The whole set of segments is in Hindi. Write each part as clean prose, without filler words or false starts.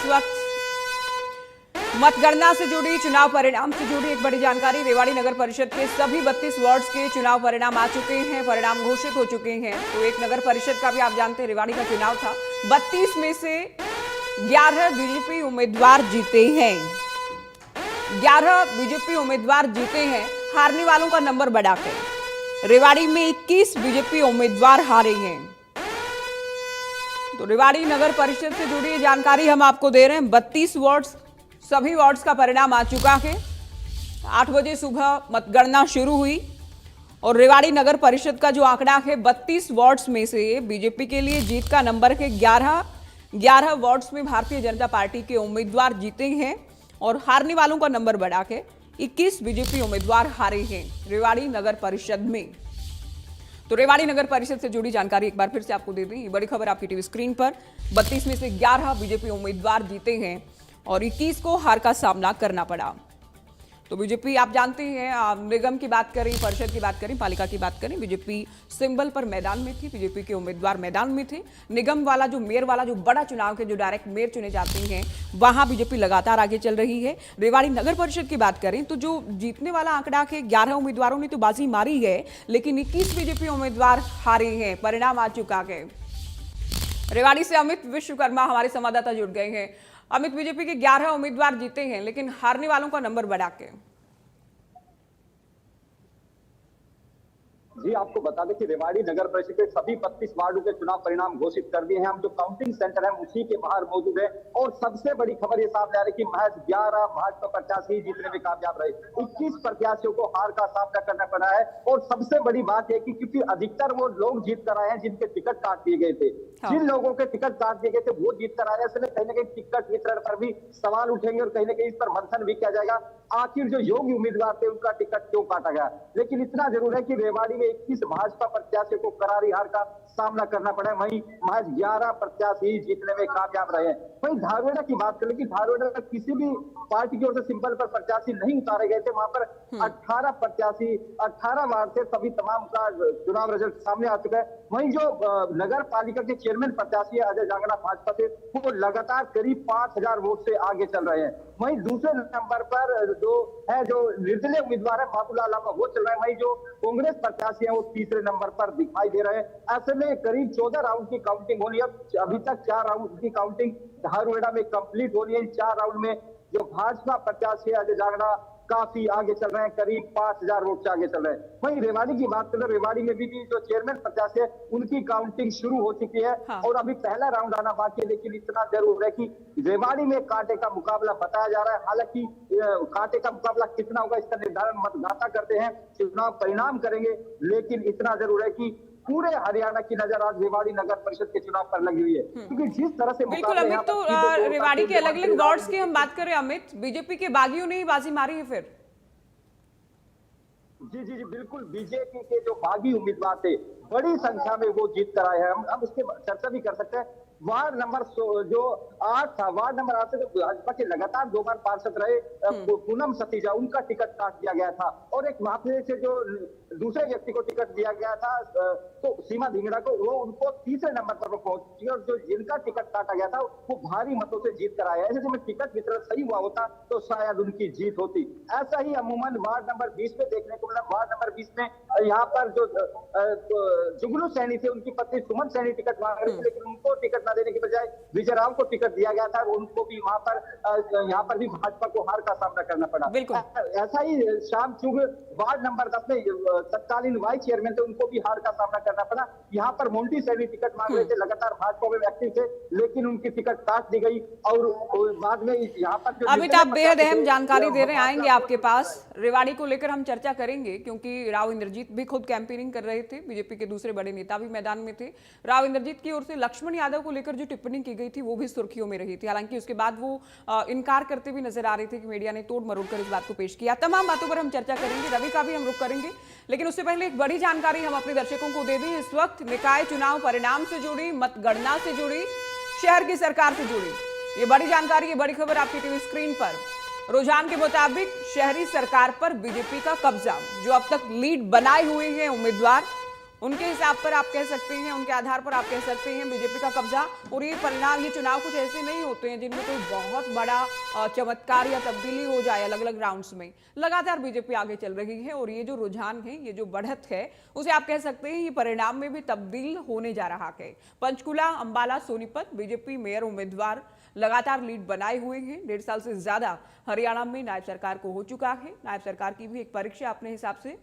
वक्त मतगणना से जुड़ी, चुनाव परिणाम से जुड़ी एक बड़ी जानकारी। रेवाड़ी नगर परिषद के सभी 32 वार्ड्स के चुनाव परिणाम आ चुके हैं, परिणाम घोषित हो चुके हैं। तो एक नगर परिषद का भी आप जानते हैं रेवाड़ी का चुनाव था। 32 में से 11 बीजेपी उम्मीदवार जीते हैं। 11 बीजेपी उम्मीदवार जीते हैं। हारने वालों का नंबर बढ़ाकर रेवाड़ी में 21 बीजेपी उम्मीदवार हारे हैं। तो रेवाड़ी नगर परिषद से जुड़ी जानकारी हम आपको दे रहे हैं। 32 वार्ड्स, सभी वार्ड्स का परिणाम आ चुका है। 8 बजे सुबह मतगणना शुरू हुई और रेवाड़ी नगर परिषद का जो आंकड़ा है 32 वार्ड्स में से बीजेपी के लिए जीत का नंबर है 11 वार्ड्स में भारतीय जनता पार्टी के उम्मीदवार जीते हैं और हारने वालों का नंबर बढ़ा के 21 बीजेपी उम्मीदवार हारे हैं रेवाड़ी नगर परिषद में। तो रेवाड़ी नगर परिषद से जुड़ी जानकारी एक बार फिर से आपको दे दें। ये बड़ी खबर आपकी टीवी स्क्रीन पर। 32 में से 11 बीजेपी उम्मीदवार जीते हैं और 21 को हार का सामना करना पड़ा। तो बीजेपी आप जानते हैं, निगम की बात करें, परिषद की बात करें, पालिका की बात करें, बीजेपी सिंबल पर मैदान में थी, बीजेपी के उम्मीदवार मैदान में थे। निगम वाला जो मेयर वाला जो बड़ा चुनाव के जो डायरेक्ट मेयर चुने जाते हैं वहां बीजेपी लगातार आगे चल रही है। रेवाड़ी नगर परिषद की बात करें तो जो जीतने वाला आंकड़ा है 11 उम्मीदवारों ने तो बाजी मारी है, लेकिन 21 बीजेपी उम्मीदवार हारे हैं। परिणाम आ चुका है। रेवाड़ी से अमित विश्वकर्मा हमारे संवाददाता जुड़ गए हैं। अमित, बीजेपी के 11 उम्मीदवार जीते हैं लेकिन हारने वालों का नंबर बढ़ा के। जी, आपको बता दें कि रेवाड़ी नगर परिषद के सभी 32 वार्डों के चुनाव परिणाम घोषित कर दिए हैं। हम जो काउंटिंग सेंटर है उसी के बाहर मौजूद है और सबसे बड़ी खबर ये सामने आ रही है कि महज 11 भाजपा प्रत्याशी जीतने में कामयाब रहे। 21 प्रत्याशियों को हार का सामना करना पड़ा है और सबसे बड़ी बात है कि क्योंकि अधिकतर वो लोग जीत कर आए हैं जिनके टिकट काट दिए गए थे। जिन लोगों के टिकट काट दिए गए थे वो जीत कर आए हैं। इसलिए कहीं ना कहीं टिकट वितरण पर भी सवाल उठेंगे और कहीं ना कहीं इस पर मंथन भी किया जाएगा, आखिर जो योग्य उम्मीदवार थे उनका टिकट क्यों काटा गया। लेकिन इतना जरूर है कि रेवाड़ी में 21 भाजपा प्रत्याशियों को करारी हार का सामना करना पड़ा है। वहीं महज 11 प्रत्याशी जीतने में कामयाब रहे हैं। वहीं धारवेड़ा की बात करें कि धारवेड़ा में किसी भी पार्टी की ओर से सिंपल पर प्रत्याशी नहीं उतारे गए थे। वहां पर 18 प्रत्याशी 18 वार्ड से सभी तमाम का चुनाव रिजल्ट सामने आ चुका है। वहीं जो नगर पालिका के चेयरमैन प्रत्याशी है अजय जांगड़ा भाजपा से, वो लगातार करीब 5000 वोट से आगे चल रहे हैं। वहीं दूसरे नंबर पर जो निर्दलीय उम्मीदवार है बाबूलाल आमा वो चल रहे हैं। वहीं जो कांग्रेस प्रत्याशी है वो तीसरे नंबर पर दिखाई दे रहे हैं। ऐसे में करीब 14 राउंड की काउंटिंग होनी है। अभी तक 4 राउंड की काउंटिंग धारवेड़ा में कंप्लीट हो रही है। इन 4 राउंड में जो भाजपा प्रत्याशी अजय जांगड़ा काफी आगे चल रहे हैं, करीब 5000 वोट से आगे चल रहे हैं। वहीं रेवाड़ी की बात करें, रेवाड़ी में भी जो चेयरमैन प्रत्याशी है उनकी काउंटिंग शुरू हो चुकी है। हाँ। और अभी पहला राउंड आना बाकी है, लेकिन इतना जरूर है कि रेवाड़ी में कांटे का मुकाबला बताया जा रहा है। हालांकि कांटे का मुकाबला कितना होगा इसका निर्धारण मतदाता करते हैं, चुनाव परिणाम करेंगे। लेकिन इतना जरूर है कि पूरे हरियाणा की नजर आज रेवाड़ी नगर परिषद के चुनाव पर लगी हुई है, क्योंकि जिस तरह से बिल्कुल अमित, तो रेवाड़ी के अलग अलग वार्ड्स की हम बात करें अमित, बीजेपी के बागियों ने ही बाजी मारी है फिर। जी जी जी बिल्कुल, बीजेपी के जो बागी उम्मीदवार थे बड़ी संख्या में वो जीत कर आए हैं। हम इसके चर्चा भी कर सकते हैं। वार्ड नंबर जो 8 था, वार्ड नंबर 8 से जो भाजपा के लगातार 2 बार पार्षद रहे पूनम सतीजा, उनका टिकट काट दिया गया था। और एक वहां से जो दूसरे व्यक्ति को टिकट दिया गया था तो सीमा धिंगड़ा को, वो उनको तीसरे नंबर पर पहुंची और जो जिनका टिकट काटा गया था वो भारी मतों से जीत कर आया। ऐसे में टिकट वितरण सही हुआ होता तो शायद उनकी जीत होती। ऐसा ही अमूमन वार्ड नंबर 20 में देखने को मिला। वार्ड नंबर 20 में यहाँ पर जो जुगनू सैनी थे उनकी पत्नी सुमन सैनी टिकट मांग रही थी, लेकिन उनको टिकट न देने की बजाय विजय राव को टिकट दिया गया था और उनको भी वहां पर यहाँ पर भी भाजपा को हार का सामना करना पड़ा। ऐसा ही श्याम चुग वार्ड नंबर 10 में तत्कालीन वाइस चेयरमैन थे, उनको भी हार का सामना करना पड़ा। यहाँ पर मोंटी सैनी टिकट मांग रहे थे, लगातार भाजपा में एक्टिव थे, लेकिन उनकी टिकट काट दी गई। और बाद में यहाँ पर अमित, आप बेहद अहम जानकारी दे रहे हैं, आएंगे आपके पास। रेवाड़ी को लेकर हम चर्चा करेंगे क्योंकि राव इंद्रजीत भी खुद कैंपेनिंग कर रहे थे, बीजेपी के दूसरे बड़े नेता भी मैदान में थे। राव इंद्रजीत की ओर से लक्ष्मण यादव को लेकर जो टिप्पणी की गई थी वो भी सुर्खियों में रही थी। हालांकि उसके बाद वो इनकार करते भी नजर आ रहे थे कि मीडिया ने तोड़ मरोड़ कर इस बात को पेश किया। तमाम बातों पर हम चर्चा करेंगे, रवि का भी हम रुख करेंगे, लेकिन उससे पहले एक बड़ी जानकारी हम अपने दर्शकों को दे दें। इस वक्त निकाय चुनाव परिणाम से जुड़ी, मतगणना से जुड़ी, शहर की सरकार से जुड़ी ये बड़ी जानकारी, ये बड़ी खबर आपकी टीवी स्क्रीन पर। रुझान के मुताबिक शहरी सरकार पर बीजेपी का कब्जा। जो अब तक लीड बनाए हुए हैं उम्मीदवार उनके हिसाब पर आप कह सकते हैं, उनके आधार पर आप कह सकते हैं बीजेपी का कब्जा। और ये परिणाम, ये चुनाव कुछ ऐसे नहीं होते हैं जिनमें कोई बहुत बड़ा चमत्कार या तब्दीली हो जाए अलग अलग राउंड्स में। लगातार बीजेपी आगे चल रही है और ये जो रुझान है, ये जो बढ़त है, उसे आप कह सकते हैं ये परिणाम में भी तब्दील होने जा रहा है। पंचकुला, अंबाला, सोनीपत बीजेपी मेयर उम्मीदवार लगातार लीड बनाए हुए हैं। 1.5 साल से ज्यादा हरियाणा में नायब सरकार को हो चुका है। नायब सरकार की भी एक परीक्षा अपने हिसाब से।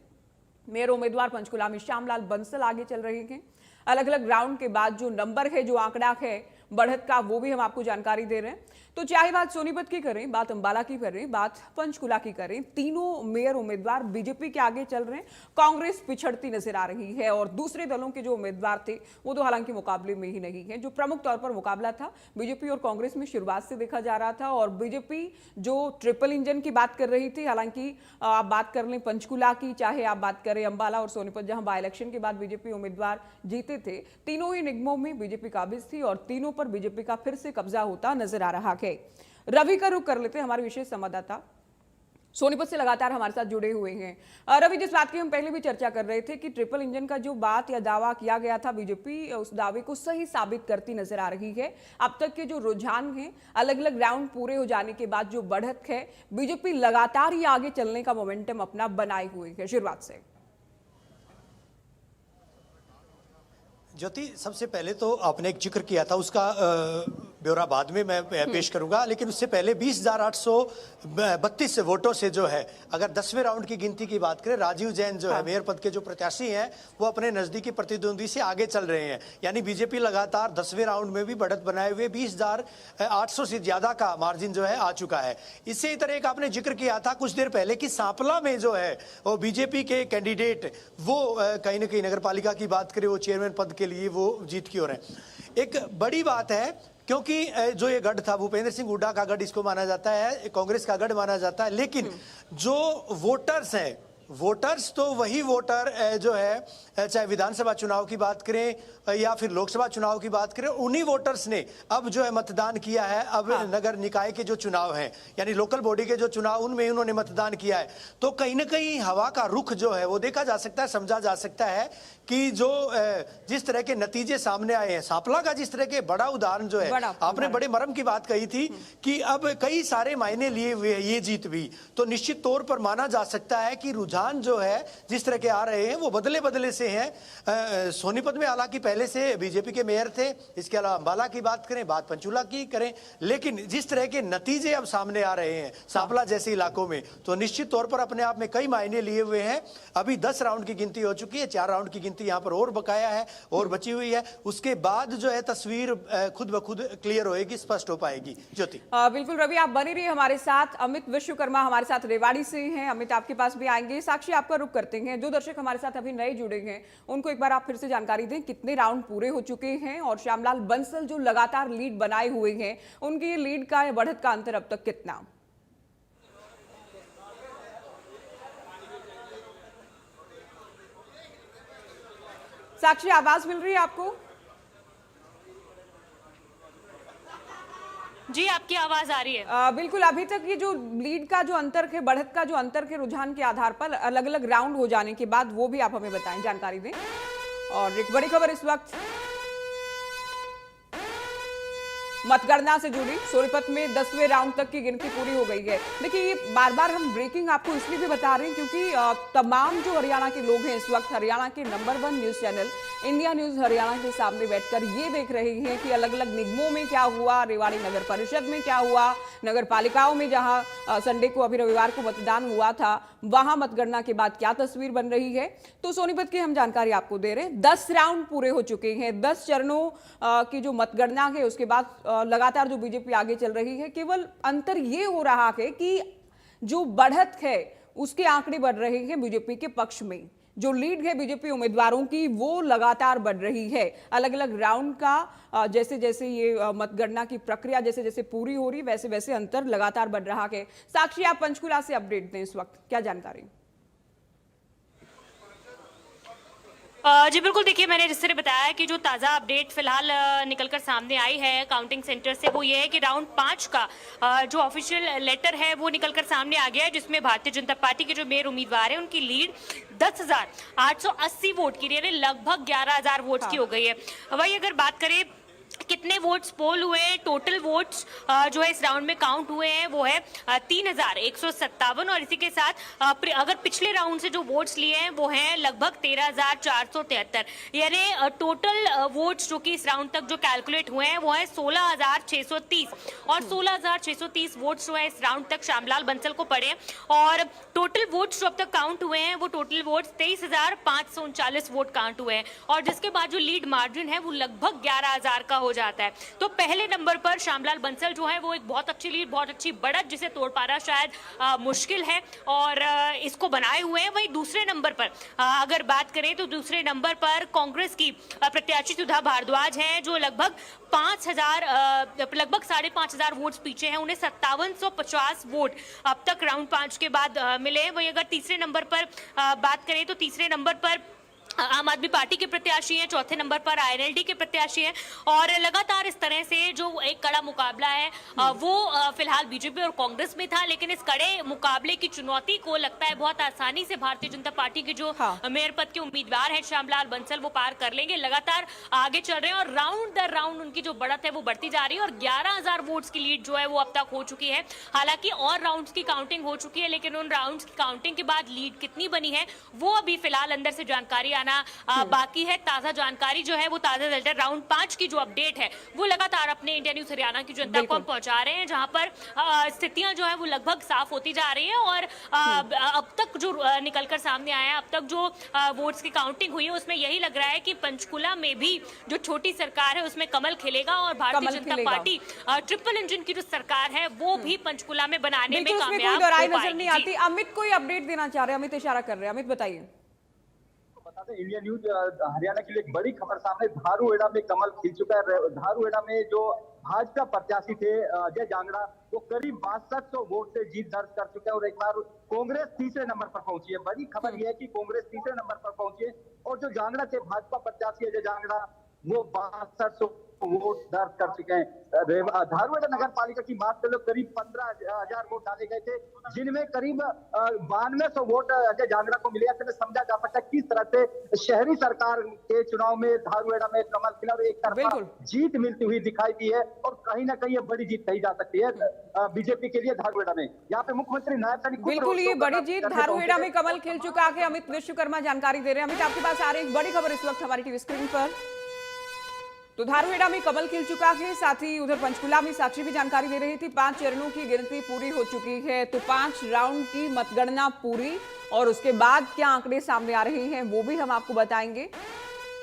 मेयर उम्मीदवार पंचकुला में श्यामलाल बंसल आगे चल रहे हैं। अलग अलग राउंड के बाद जो नंबर है, जो आंकड़ा है बढ़त का, वो भी हम आपको जानकारी दे रहे हैं। तो चाहे बात सोनीपत की करें, बात अंबाला की करें, बात पंचकुला की करें, तीनों मेयर उम्मीदवार बीजेपी के आगे चल रहे हैं। कांग्रेस पिछड़ती नजर आ रही है और दूसरे दलों के जो उम्मीदवार थे वो तो हालांकि मुकाबले में ही नहीं है। जो प्रमुख तौर पर मुकाबला था बीजेपी और कांग्रेस में शुरुआत से देखा जा रहा था और बीजेपी जो ट्रिपल इंजन की बात कर रही थी, हालांकि आप बात कर लें पंचकुला की, चाहे आप बात करें अंबाला और सोनीपत, जहां बाई इलेक्शन के बाद बीजेपी उम्मीदवार जीते थे, तीनों ही निगमों में बीजेपी काबिज थी और तीनों पर बीजेपी का फिर से कब्जा होता नजर आ रहा है। रवि का रुख कर लेते हैं, हमारे विशेष संवाददाता सोनीपत से लगातार हमारे साथ जुड़े हुए हैं। रवि, जिस बात की हम पहले भी चर्चा कर रहे थे कि ट्रिपल इंजन का जो बात या दावा किया गया था, बीजेपी उस दावे को सही साबित करती नजर आ रही है। अब तक के जो रुझान है, अलग अलग राउंड पूरे हो जाने के बाद जो बढ़त है, बीजेपी लगातार ही आगे चलने का मोमेंटम अपना बनाए हुए है शुरुआत से। ज्योति, सबसे पहले तो आपने एक जिक्र किया था, उसका ब्यौरा बाद में मैं पेश करूंगा, लेकिन उससे पहले 20,832 वोटों से जो है, अगर 10वें राउंड की गिनती की बात करें, राजीव जैन जो है मेयर पद के जो प्रत्याशी हैं, वो अपने नजदीकी प्रतिद्वंदी से आगे चल रहे हैं। यानी बीजेपी लगातार 10वें राउंड में भी बढ़त बनाए हुए 20,800 से ज्यादा का मार्जिन जो है आ चुका है। इससे ही तरह एक आपने जिक्र किया था कुछ देर पहले कि सांपला में जो है वो बीजेपी के कैंडिडेट वो कहीं ना कहीं नगर पालिका की बात करें, वो चेयरमैन पद के लिए वो जीत की ओर है। एक बड़ी बात है क्योंकि जो ये गढ़ था, भूपेंद्र सिंह हुड्डा का गढ़ इसको माना जाता है, कांग्रेस का गढ़ माना जाता है, लेकिन जो वोटर्स हैं, वोटर्स तो वही वोटर जो है, चाहे विधानसभा चुनाव की बात करें या फिर लोकसभा चुनाव की बात करें, उन्हीं वोटर्स ने अब जो है मतदान किया है। अब नगर निकाय के जो चुनाव हैं, यानी लोकल बॉडी के जो चुनाव, उनमें उन्होंने मतदान किया है। तो कहीं ना कहीं हवा का रुख जो है वो देखा जा सकता है, समझा जा सकता है कि जो जिस तरह के नतीजे सामने आए हैं, सांपला का जिस तरह के बड़ा उदाहरण जो है, आपने बड़े मर्म की बात कही थी कि अब कई सारे मायने लिए हुए ये जीत भी, तो निश्चित तौर पर माना जा सकता है कि रुझान जो है जिस तरह के आ रहे हैं वो बदले बदले से हैं। सोनीपत में हालांकि पहले से बीजेपी के मेयर थे, इसके अलावा अंबाला की बात करें, बात पंचकुला की करें, लेकिन जिस तरह के नतीजे अब सामने आ रहे हैं सांपला जैसे इलाकों में, तो निश्चित तौर पर अपने आप में कई मायने लिए हुए हैं। अभी 10 राउंड की गिनती हो चुकी है, 4 राउंड की गिनती यहाँ पर और बकाया है और बची हुई है। उसके बाद जो है तस्वीर खुद ब खुद क्लियर होएगी, स्पष्ट हो पाएगी। ज्योति, बिल्कुल रवि, आप बने रहिए हमारे साथ। अमित विश्वकर्मा हमारे साथ रेवाड़ी से हैं। अमित, आपके पास भी आएंगे। साक्षी, आपका रुख करते हैं। जो दर्शक हमारे साथ अभी नए जुड़े हैं उनको एक बार आप फिर से जानकारी दें, कितने राउंड पूरे हो चुके हैं और श्यामलाल बंसल जो लगातार लीड बनाए हुए हैं, उनकी ये लीड का या बढ़त का अंतर अब तक कितना? साक्षी, आवाज मिल रही है आपको? जी, आपकी आवाज आ रही है। बिल्कुल, अभी तक ये जो लीड का जो अंतर है, बढ़त का जो अंतर है, रुझान के आधार पर अलग अलग राउंड हो जाने के बाद वो भी आप हमें बताएं, जानकारी दें। और एक बड़ी खबर इस वक्त मतगणना से जुड़ी, सोनीपत में 10वें राउंड तक की गिनती पूरी हो गई है। देखिए, ये बार बार हम ब्रेकिंग आपको इसलिए भी बता रहे हैं क्योंकि तमाम जो हरियाणा के लोग हैं इस वक्त हरियाणा के number 1 news channel India news Haryana के सामने बैठकर ये देख रहे हैं कि अलग अलग निगमों में क्या हुआ, रेवाड़ी नगर परिषद में क्या हुआ, नगर पालिकाओं में जहां संडे को, अभी रविवार को मतदान हुआ था, वहां मतगणना के बाद क्या तस्वीर बन रही है। तो सोनीपत की हम जानकारी आपको दे रहे हैं। 10 राउंड पूरे हो चुके हैं। 10 चरणों की जो मतगणना है उसके बाद लगातार जो बीजेपी आगे चल रही है। केवल अंतर ये हो रहा है कि जो बढ़त है उसके आंकड़े बढ़ रहे हैं बीजेपी के पक्ष में। जो लीड है बीजेपी उम्मीदवारों की वो लगातार बढ़ रही है। अलग अलग राउंड का जैसे जैसे ये मतगणना की प्रक्रिया जैसे जैसे पूरी हो रही वैसे वैसे अंतर लगातार बढ़ रहा है। साक्षी, आप पंचकुला से अपडेट दें, इस वक्त क्या जानकारी? जी बिल्कुल, देखिए मैंने जिस तरह बताया कि जो ताज़ा अपडेट फिलहाल निकलकर सामने आई है काउंटिंग सेंटर से, वो ये है कि राउंड 5 का जो ऑफिशियल लेटर है वो निकलकर सामने आ गया है, जिसमें भारतीय जनता पार्टी के जो मेयर उम्मीदवार है उनकी लीड 10,880 वोट की, यानी लगभग 11,000 वोट्स की हो गई है। वही अगर बात करें कितने वोट्स पोल हुए हैं, टोटल वोट्स जो है इस राउंड में काउंट हुए हैं वो है 3,157, और इसी के साथ अगर पिछले राउंड से जो वोट्स लिए हैं वो हैं लगभग 13,473, यानी टोटल वोट्स जो कि इस राउंड तक जो कैलकुलेट हुए हैं वो है 16,630, और 16,630 वोट्स जो है इस राउंड तक श्यामलाल बंसल को पड़े हैं। और टोटल वोट्स जो अब तक काउंट हुए हैं वो टोटल वोट्स 23,539 वोट काउंट हुए हैं, और जिसके बाद जो लीड मार्जिन है वो लगभग 11,000 का हो जाता है। तो पहले नंबर पर श्यामलाल बंसल जो है वो एक बहुत अच्छी लीड, बहुत अच्छी बढ़त, जिसे तोड़ पाना शायद मुश्किल है, और इसको बनाए हुए हैं। वहीं दूसरे नंबर पर अगर बात करें तो दूसरे नंबर पर कांग्रेस की प्रत्याशी सुधा भारद्वाज हैं, जो लगभग 5,500 वोट्स पीछे हैं। उन्हें 5750 वोट अब तक राउंड 5 के बाद मिले। वहीं अगर तीसरे नंबर पर बात करें तो तीसरे नंबर पर आम आदमी पार्टी के प्रत्याशी हैं, चौथे नंबर पर आईएनएलडी के प्रत्याशी हैं, और लगातार इस तरह से जो एक कड़ा मुकाबला है वो फिलहाल बीजेपी और कांग्रेस में था, लेकिन इस कड़े मुकाबले की चुनौती को लगता है बहुत आसानी से भारतीय जनता पार्टी के जो मेयर पद के उम्मीदवार हैं श्यामलाल बंसल वो पार कर लेंगे। लगातार आगे चल रहे हैं और राउंड दर राउंड उनकी जो बढ़त है वो बढ़ती जा रही है, और 11,000 वोट्स की लीड जो है वो अब तक हो चुकी है। हालांकि और राउंड्स की काउंटिंग हो चुकी है, लेकिन उन राउंड्स की काउंटिंग के बाद लीड कितनी बनी है वो अभी फिलहाल अंदर से जानकारी बाकी है। ताजा जानकारी जो है वो ताजा लेटर राउंड 5 की जो अपडेट है वो लगातार अपने इंडिया न्यूज हरियाणा की जनता को हम पहुंचा रहे हैं, जहां पर स्थितियां जो है वो लगभग साफ होती जा रही है, और अब तक जो निकलकर सामने आया है, अब तक जो वोट्स की काउंटिंग हुई है उसमें यही लग रहा है कि पंचकुला में भी जो छोटी सरकार है उसमें कमल खिलेगा, और Bharatiya Janata party triple engine की जो सरकार है वो भी पंचकुला में बनाने में कामयाब हो पाएगी। अमित कोई अपडेट देना चाह रहे हैं, अमित इशारा कर रहे हैं, अमित बताइए। इंडिया न्यूज हरियाणा के लिए एक बड़ी खबर सामने, धारूहेड़ा में कमल खिल चुका है। धारूहेड़ा में जो भाजपा प्रत्याशी थे अजय जांगड़ा, वो करीब 6200 वोट से जीत दर्ज कर चुके हैं, और एक बार कांग्रेस तीसरे नंबर पर पहुंची है। बड़ी खबर यह है कि कांग्रेस तीसरे नंबर पर पहुंची है, और जो जांगड़ा थे भाजपा प्रत्याशी अजय जांगड़ा, वो 6200 वोट दर्ज कर चुके हैं। धारूहेड़ा नगर पालिका की बात कर लो, करीब 15,000 वोट डाले गए थे, जिनमें करीब 9200 वोट अजय जांगड़ा को मिले। ऐसे में समझा जा सकता है किस तरह से शहरी सरकार के चुनाव में धारूहेड़ा में कमल खिला और एक तरफा जीत मिलती हुई दिखाई दी है, और कहीं ना कहीं ये बड़ी जीत कही जा सकती है बीजेपी के लिए धारूहेड़ा में। यहाँ पे मुख्यमंत्री नायब सैनी बिल्कुल ये बड़ी जीत, धारूहेड़ा में कमल खिल चुका है। अमित विश्वकर्मा जानकारी दे रहे हैं। अमित आपके पास आ रही एक बड़ी खबर इस वक्त हमारी टीवी स्क्रीन पर। तो धारूहेड़ा में कमल खिल चुका है, साथ ही उधर पंचकुला में साक्षी भी जानकारी दे रही थी 5 चरणों की गिनती पूरी हो चुकी है। तो 5 राउंड की मतगणना पूरी, और उसके बाद क्या आंकड़े सामने आ रहे हैं वो भी हम आपको बताएंगे।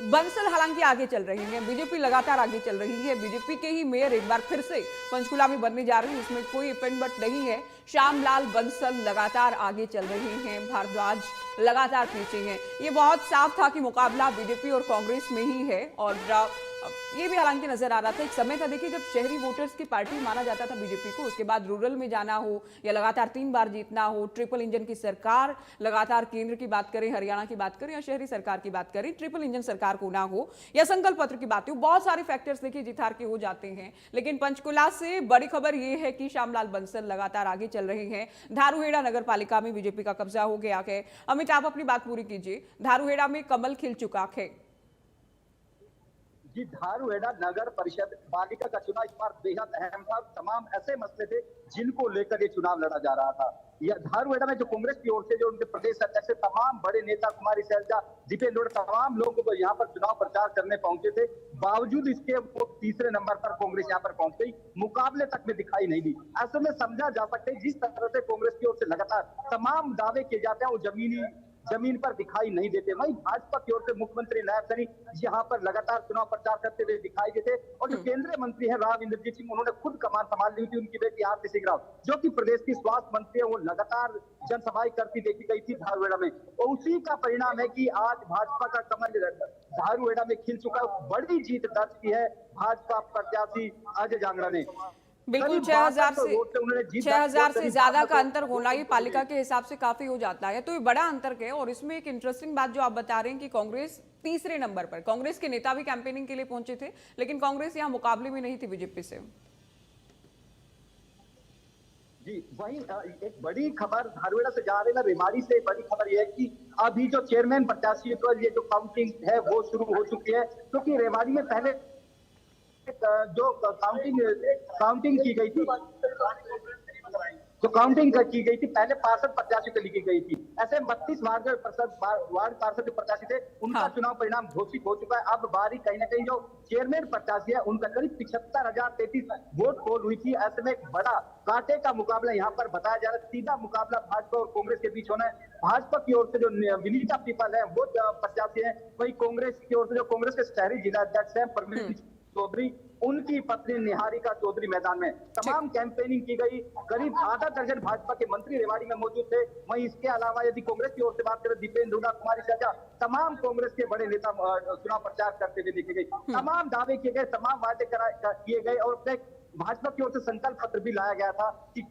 बंसल हालांकि आगे चल रही है, बीजेपी लगातार आगे चल रही है। बीजेपी के ही मेयर एक बार फिर से पंचकुला में बनने जा रहे हैं, इसमें कोई इपेंड बट नहीं है। श्यामलाल बंसल लगातार आगे चल रहे हैं, भारद्वाज लगातार पीछे हैं। ये बहुत साफ था कि मुकाबला बीजेपी और कांग्रेस में ही है, और ये भी हालांकि नजर आ रहा था। एक समय था देखिए जब शहरी वोटर्स की पार्टी माना जाता था बीजेपी को, उसके बाद रूरल में जाना हो या लगातार 3 बार जीतना हो, ट्रिपल इंजन की सरकार लगातार, केंद्र की बात करें, हरियाणा की बात करें या शहरी सरकार की बात करें, ट्रिपल इंजन सरकार को ना हो या संकल्प पत्र की बात हो, बहुत सारे फैक्टर्स देखिए जीत हार के हो जाते हैं। लेकिन पंचकुला से बड़ी खबर यह है कि श्यामलाल बंसल लगातार आगे चल रहे हैं। धारूहेड़ा नगर पालिका में बीजेपी का कब्जा हो गया है। अमित आप अपनी बात पूरी कीजिए। धारूहेड़ा में कमल खिल चुका है। जी, धारूहेड़ा नगर परिषद पालिका का चुनाव इस बार बेहद अहम था। तमाम ऐसे मसले थे जिनको लेकर ये चुनाव लड़ा जा रहा था। यह धारूहेड़ा में जो कांग्रेस की ओर से जो उनके प्रदेश अध्यक्ष तमाम बड़े नेता, कुमारी शैलजा, दीपेंद्र, तमाम लोग यहाँ पर चुनाव प्रचार करने पहुंचे थे। बावजूद इसके वो तीसरे नंबर पर कांग्रेस यहाँ पर पहुंच गई, मुकाबले तक में दिखाई नहीं दी। ऐसे में समझा जा सकता है जिस तरह से कांग्रेस की ओर से लगातार तमाम दावे किए जाते हैं वो जमीन पर दिखाई नहीं देते। वहीं भाजपा की ओर से मुख्यमंत्री नायब सैनी यहाँ पर लगातार चुनाव प्रचार करते हुए दिखाई देते, और जो केंद्रीय मंत्री है राव इंद्रजीत सिंह, उन्होंने खुद कमान संभाल ली थी। उनकी बेटी आरती सिंह राव, जो कि प्रदेश की स्वास्थ्य मंत्री है, वो लगातार जनसभाएं करती देखी गई थी धारूहेड़ा में, और उसी का परिणाम है कि आज भाजपा का कमल धारूहेड़ा में खिल चुका। बड़ी जीत दर्ज की है भाजपा प्रत्याशी अजय जांगड़ा ने। बिल्कुल, करीब 6,000 62 से वोट से उन्होंने जीत 6,000 से करीब ज्यादा का 62 अंतर होना ही पालिका के हिसाब से काफी हो जाता है, तो ये बड़ा अंतर है। और इसमें एक इंटरेस्टिंग बात जो आप बता रहे हैं कि कांग्रेस तीसरे नंबर पर, कांग्रेस के नेता भी कैंपेनिंग के लिए पहुंचे थे, लेकिन कांग्रेस यहाँ मुकाबले में नहीं थी बीजेपी से। जी वही एक बड़ी खबर धारवेड़ा से जा रही है, रेवाड़ी से बड़ी खबर यह है कि अभी जो चेयरमैन प्रत्याशी को ये जो काउंटिंग है वो शुरू हो चुकी है, क्योंकि रेवाड़ी में पहले जो काउंटिंग की गई थी, जो काउंटिंग की गई थी पहले पार्षद प्रत्याशी को लिखी गई थी। ऐसे 32 वार्ड पार्षद जो प्रत्याशी थे उनका हाँ। चुनाव परिणाम घोषित हो चुका है। अब बारी कहीं ना कहीं जो चेयरमैन प्रत्याशी है उनका करीब 75,033 वोट पोल हुई थी। ऐसे में एक बड़ा कांटे का मुकाबला यहाँ पर बताया जा रहा है। सीधा मुकाबला भाजपा और कांग्रेस के बीच होना है। भाजपा की ओर से जो विनीता पीपल है वो प्रत्याशी है, वही कांग्रेस की ओर से जो कांग्रेस के शहरी जिला अध्यक्ष है परमेश चौधरी, उनकी पत्नी निहारिका चौधरी मैदान में तमाम कैंपेनिंग की गई। करीब आधा दर्जन भाजपा के मंत्री रेवाड़ी में मौजूद थे। वहीं इसके अलावा यदि कांग्रेस की ओर से बात करें, दीपेंद्र हुडा, कुमारी शैलजा, तमाम कांग्रेस के बड़े नेता चुनाव प्रचार करते हुए देखे गए। तमाम दावे किए गए, तमाम वादे किए गए और भाजपा की ओर से संकल्प पत्र भी लाया गया था कि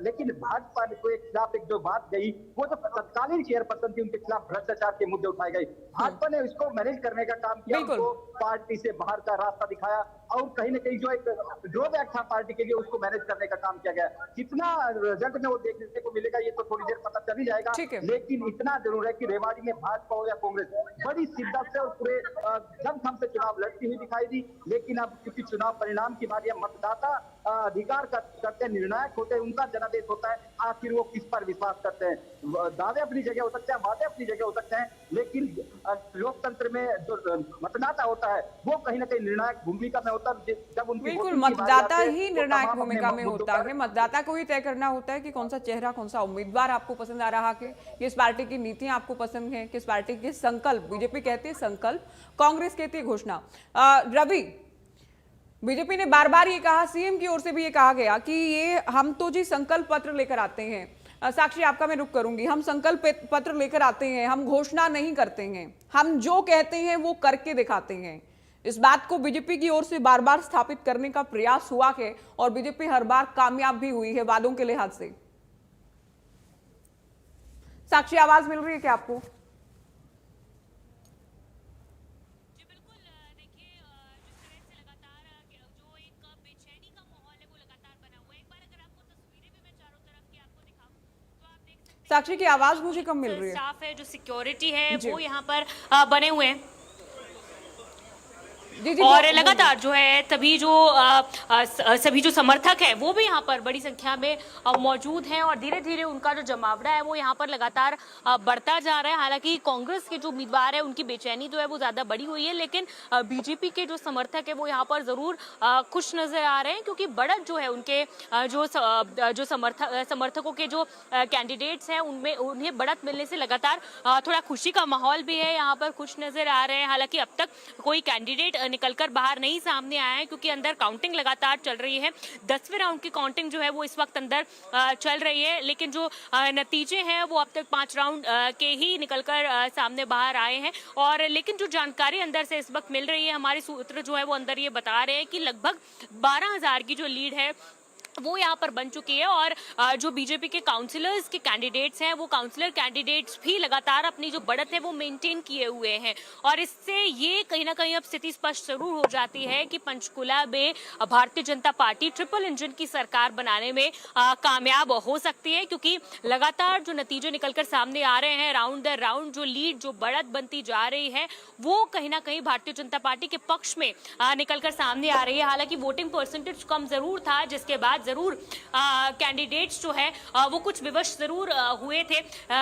लेकिन भाजपा के खिलाफ एक जो बात गई, वो जो तत्कालीन चेयरपर्सन थी उनके खिलाफ भ्रष्टाचार के मुद्दे उठाए गए। भाजपा ने इसको मैनेज करने का काम किया, उनको पार्टी से बाहर का रास्ता दिखाया और कहीं ना कहीं जो एक ड्रॉबैक था पार्टी के लिए उसको मैनेज करने का काम किया गया। कितना रिजल्ट में वो देखने को मिलेगा ये तो थोड़ी देर पता चल ही जाएगा, लेकिन इतना जरूर है कि रेवाड़ी में भाजपा हो या कांग्रेस बड़ी शिद्दत से और पूरे दमखम से चुनाव लड़ती हुई दिखाई दी। लेकिन अब क्योंकि चुनाव परिणाम की बात, मतदाता अधिकार करते निर्णायक होते हैं, उनका जनादेश होता है, आखिर वो किस पर विश्वास करते हैं। दावे अपनी जगह हो सकते हैं, वादे अपनी जगह हो सकते हैं, लेकिन लोकतंत्र में जो मतदाता होता है वो कहीं ना कहीं निर्णायक भूमिका में होता है। जब उनकी बिल्कुल, मतदाता ही निर्णायक भूमिका में होता है। मतदाता को ही तय करना होता है कि कौन सा चेहरा, कौन सा उम्मीदवार आपको पसंद आ रहा है, किस पार्टी की नीतियां आपको पसंद है, किस पार्टी के संकल्प, बीजेपी कहती है संकल्प, कांग्रेस कहती है घोषणा। रवि, बीजेपी ने बार बार ये कहा, सीएम की ओर से भी ये कहा गया कि ये हम तो जी संकल्प पत्र लेकर आते हैं। साक्षी, आपका मैं रुक करूंगी। हम संकल्प पत्र लेकर आते हैं, हम घोषणा नहीं करते हैं, हम जो कहते हैं वो करके दिखाते हैं। इस बात को बीजेपी की ओर से बार बार स्थापित करने का प्रयास हुआ है और बीजेपी हर बार कामयाब भी हुई है वादों के लिहाज से। साक्षी, आवाज मिल रही है क्या आपको? साक्षी की आवाज मुझे कम मिल रही है। स्टाफ है, जो सिक्योरिटी है वो यहाँ पर बने हुए हैं और लगातार जो है सभी जो समर्थक है वो भी यहाँ पर बड़ी संख्या में मौजूद हैं और धीरे धीरे उनका जो जमावड़ा है वो यहाँ पर लगातार बढ़ता जा रहा है। हालांकि कांग्रेस के जो उम्मीदवार है उनकी बेचैनी जो है वो ज्यादा बढ़ी हुई है, लेकिन बीजेपी के जो समर्थक है वो यहाँ पर जरूर खुश नजर आ रहे हैं, क्योंकि बढ़त जो है उनके जो समर्थकों के जो कैंडिडेट्स हैं उनमें उन्हें बढ़त मिलने से लगातार थोड़ा खुशी का माहौल भी है, यहाँ पर खुश नजर आ रहे हैं। हालांकि अब तक कोई कैंडिडेट निकलकर बाहर नहीं सामने आया है, क्योंकि अंदर काउंटिंग लगातार चल रही है। 10वें राउंड की काउंटिंग जो है वो इस वक्त अंदर चल रही है, लेकिन जो नतीजे हैं वो अब तक 5 राउंड के ही निकलकर सामने बाहर आए हैं। और लेकिन जो जानकारी अंदर से इस वक्त मिल रही है, हमारे सूत्र जो है वो अंदर ये बता रहे हैं कि लगभग 12,000 की जो लीड है वो यहाँ पर बन चुकी है और जो बीजेपी के काउंसिलर्स के कैंडिडेट्स हैं वो काउंसिलर कैंडिडेट्स भी लगातार अपनी जो बढ़त है वो मेंटेन किए हुए हैं। और इससे ये कहीं ना कहीं अब स्थिति स्पष्ट जरूर हो जाती है कि पंचकुला में Bharatiya Janata party triple engine की सरकार बनाने में कामयाब हो सकती है, क्योंकि लगातार जो नतीजे निकलकर सामने आ रहे हैं, राउंड दर राउंड जो लीड, जो बढ़त बनती जा रही है वो कहीं ना कहीं भारतीय जनता पार्टी के पक्ष में निकलकर सामने आ रही है। हालांकि वोटिंग परसेंटेज कम जरूर था, जिसके बाद जरूर कैंडिडेट्स जो है वो कुछ विवश जरूर हुए थे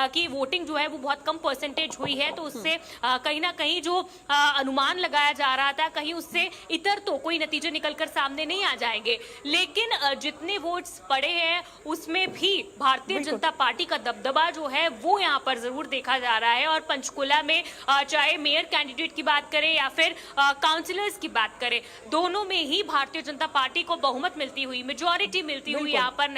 कि वोटिंग जो है वो बहुत कम परसेंटेज हुई है, तो उससे कहीं ना कहीं जो अनुमान लगाया जा रहा था कहीं उससे इतर तो कोई नतीजे निकलकर सामने नहीं आ जाएंगे। लेकिन जितने वोट्स पड़े हैं उसमें भी भारतीय जनता पार्टी का दबदबा जो है वो यहाँ पर जरूर देखा जा रहा है। और पंचकुला में चाहे मेयर कैंडिडेट की बात करें या फिर काउंसिलर्स की बात करें, दोनों में ही भारतीय जनता पार्टी को बहुमत मिलती हुई, मेजॉरिटी मिलती हुई यहाँ पर